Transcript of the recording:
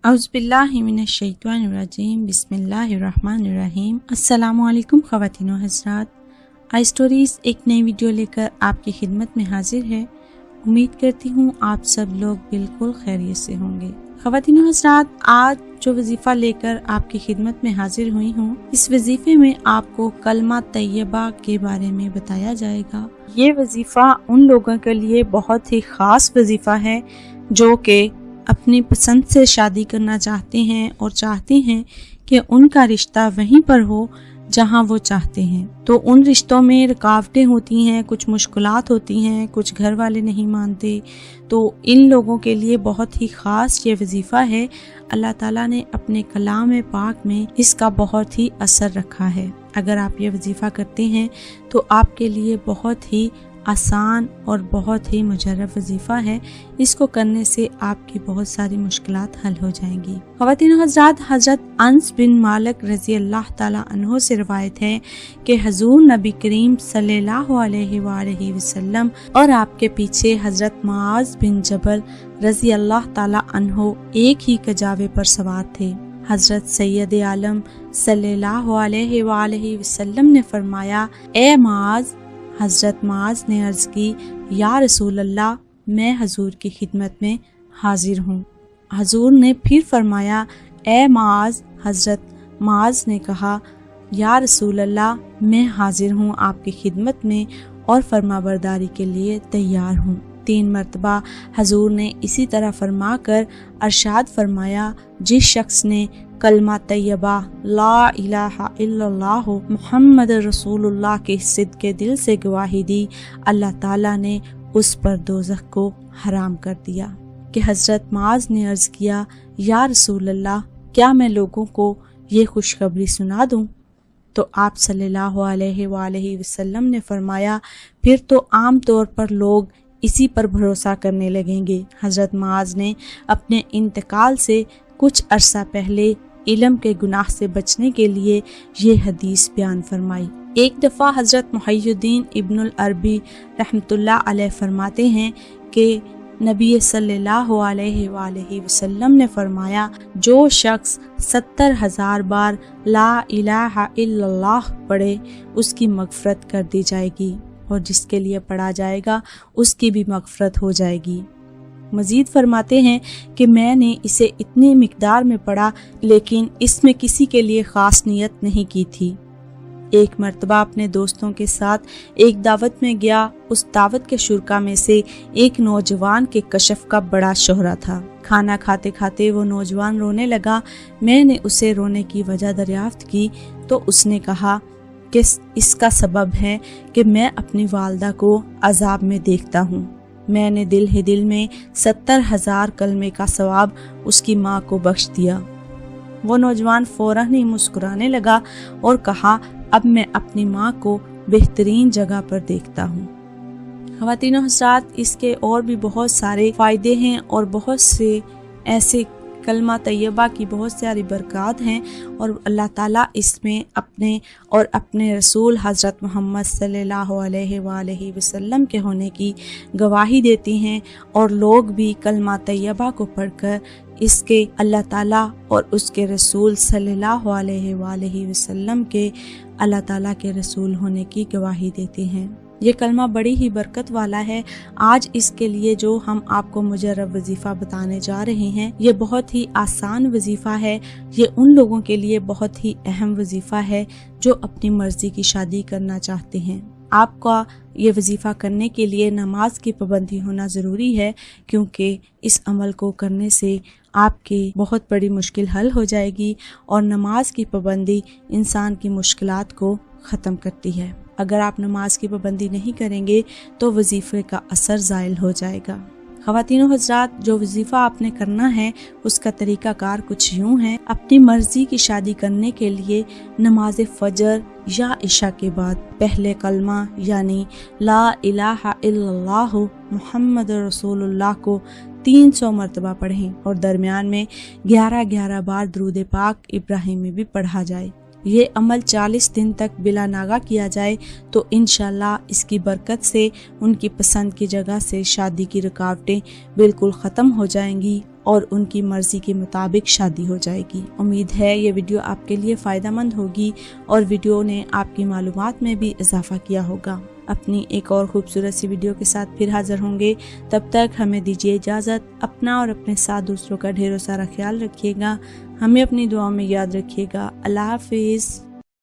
اعوذ باللہ من الشیطان الرجیم، بسم اللہ الرحمن الرحیم۔ السلام علیکم خواتین و حضرات، آئی سٹوریز ایک نئی ویڈیو لے کر آپ کی خدمت میں حاضر ہے۔ امید کرتی ہوں آپ سب لوگ بالکل خیریت سے ہوں گے۔ خواتین و حضرات، آج جو وظیفہ لے کر آپ کی خدمت میں حاضر ہوئی ہوں، اس وظیفے میں آپ کو کلمہ طیبہ کے بارے میں بتایا جائے گا۔ یہ وظیفہ ان لوگوں کے لیے بہت ہی خاص وظیفہ ہے جو کہ اپنی پسند سے شادی کرنا چاہتے ہیں اور چاہتے ہیں کہ ان کا رشتہ وہیں پر ہو جہاں وہ چاہتے ہیں۔ تو ان رشتوں میں رکاوٹیں ہوتی ہیں، کچھ مشکلات ہوتی ہیں، کچھ گھر والے نہیں مانتے، تو ان لوگوں کے لیے بہت ہی خاص یہ وظیفہ ہے۔ اللہ تعالیٰ نے اپنے کلام پاک میں اس کا بہت ہی اثر رکھا ہے۔ اگر آپ یہ وظیفہ کرتے ہیں تو آپ کے لیے بہت ہی آسان اور بہت ہی مجرب وظیفہ ہے۔ اس کو کرنے سے آپ کی بہت ساری مشکلات حل ہو جائیں گی۔ خواتین و حضرات، حضرت انس بن مالک رضی اللہ تعالیٰ عنہ سے روایت ہے کہ حضور نبی کریم صلی اللہ علیہ وآلہ وسلم اور آپ کے پیچھے حضرت معاذ بن جبل رضی اللہ تعالیٰ عنہ ایک ہی کجاوے پر سوار تھے۔ حضرت سید عالم صلی اللہ علیہ وآلہ وسلم نے فرمایا، اے معاذ۔ حضرت معاذ نے عرض کی، یا رسول اللہ، میں حضور کی خدمت میں حاضر ہوں۔ حضور نے پھر فرمایا، اے معاذ۔ حضرت معاذ نے کہا، یا رسول اللہ، میں حاضر ہوں آپ کی خدمت میں اور فرما برداری کے لیے تیار ہوں۔ 3 مرتبہ حضور نے اسی طرح فرما کر ارشاد فرمایا، جس شخص نے کلمہ طیبہ لا الہ الا اللہ محمد رسول اللہ کے صدقے دل سے گواہی دی، اللہ تعالیٰ نے اس پر دوزخ کو حرام کر دیا۔ کہ حضرت معاذ نے عرض کیا، یا رسول اللہ، کیا میں لوگوں کو یہ خوشخبری سنا دوں؟ تو آپ صلی اللہ علیہ وآلہ وسلم نے فرمایا، پھر تو عام طور پر لوگ اسی پر بھروسہ کرنے لگیں گے۔ حضرت معاذ نے اپنے انتقال سے کچھ عرصہ پہلے علم کے گناہ سے بچنے کے لیے یہ حدیث بیان فرمائی۔ ایک دفعہ حضرت محی الدین ابن العربی رحمۃ اللہ علیہ فرماتے ہیں کہ نبی صلی اللہ علیہ وآلہ وسلم نے فرمایا، جو شخص 70,000 بار لا الہ الا اللہ پڑھے اس کی مغفرت کر دی جائے گی، اور جس کے لیے پڑھا جائے گا اس کی بھی مغفرت ہو جائے گی۔ مزید فرماتے ہیں کہ میں نے اسے اتنی مقدار میں پڑھا لیکن اس میں کسی کے لیے خاص نیت نہیں کی تھی۔ ایک مرتبہ اپنے دوستوں کے ساتھ ایک دعوت میں گیا۔ اس دعوت کے شرکا میں سے ایک نوجوان کے کشف کا بڑا شہرہ تھا۔ کھانا کھاتے کھاتے وہ نوجوان رونے لگا۔ میں نے اسے رونے کی وجہ دریافت کی تو اس نے کہا کہ اس کا سبب ہے کہ میں اپنی والدہ کو عذاب میں دیکھتا ہوں۔ میں نے دل ہی دل میں 70,000 کلمے کا ثواب اس کی ماں کو بخش دیا۔ وہ نوجوان فوراً ہی مسکرانے لگا اور کہا، اب میں اپنی ماں کو بہترین جگہ پر دیکھتا ہوں۔ خواتین و حضرات، اس کے اور بھی بہت سارے فائدے ہیں اور بہت سے ایسے کلمہ طیبہ کی بہت ساری برکات ہیں، اور اللہ تعالیٰ اس میں اپنے رسول حضرت محمد صلی اللہ علیہ وآلہ وسلم کے ہونے کی گواہی دیتی ہیں، اور لوگ بھی کلمہ طیبہ کو پڑھ کر اس کے اللہ تعالیٰ اور اس کے رسول صلی اللہ علیہ وآلہ وسلم کے اللہ تعالیٰ کے رسول ہونے کی گواہی دیتے ہیں۔ یہ کلمہ بڑی ہی برکت والا ہے۔ آج اس کے لیے جو ہم آپ کو مجرب وظیفہ بتانے جا رہے ہیں، یہ بہت ہی آسان وظیفہ ہے۔ یہ ان لوگوں کے لیے بہت ہی اہم وظیفہ ہے جو اپنی مرضی کی شادی کرنا چاہتے ہیں۔ آپ کا یہ وظیفہ کرنے کے لیے نماز کی پابندی ہونا ضروری ہے، کیونکہ اس عمل کو کرنے سے آپ کی بہت بڑی مشکل حل ہو جائے گی، اور نماز کی پابندی انسان کی مشکلات کو ختم کرتی ہے۔ اگر آپ نماز کی پابندی نہیں کریں گے تو وظیفے کا اثر زائل ہو جائے گا۔ خواتین و حضرات، جو وظیفہ آپ نے کرنا ہے اس کا طریقہ کار کچھ یوں ہے۔ اپنی مرضی کی شادی کرنے کے لیے نماز فجر یا عشاء کے بعد پہلے کلمہ یعنی لا الہ الا اللہ محمد رسول اللہ کو 300 مرتبہ پڑھیں، اور درمیان میں 11 بار درود پاک ابراہیمی بھی پڑھا جائے۔ یہ عمل 40 دن تک بلا ناغہ کیا جائے تو انشاءاللہ اس کی برکت سے ان کی پسند کی جگہ سے شادی کی رکاوٹیں بالکل ختم ہو جائیں گی اور ان کی مرضی کے مطابق شادی ہو جائے گی۔ امید ہے یہ ویڈیو آپ کے لیے فائدہ مند ہوگی اور ویڈیو نے آپ کی معلومات میں بھی اضافہ کیا ہوگا۔ اپنی ایک اور خوبصورت سی ویڈیو کے ساتھ پھر حاضر ہوں گے، تب تک ہمیں دیجیے اجازت۔ اپنا اور اپنے ساتھ دوسروں کا ڈھیروں سارا خیال رکھیے گا، ہمیں اپنی دعاؤں میں یاد رکھیے گا۔ اللہ حافظ۔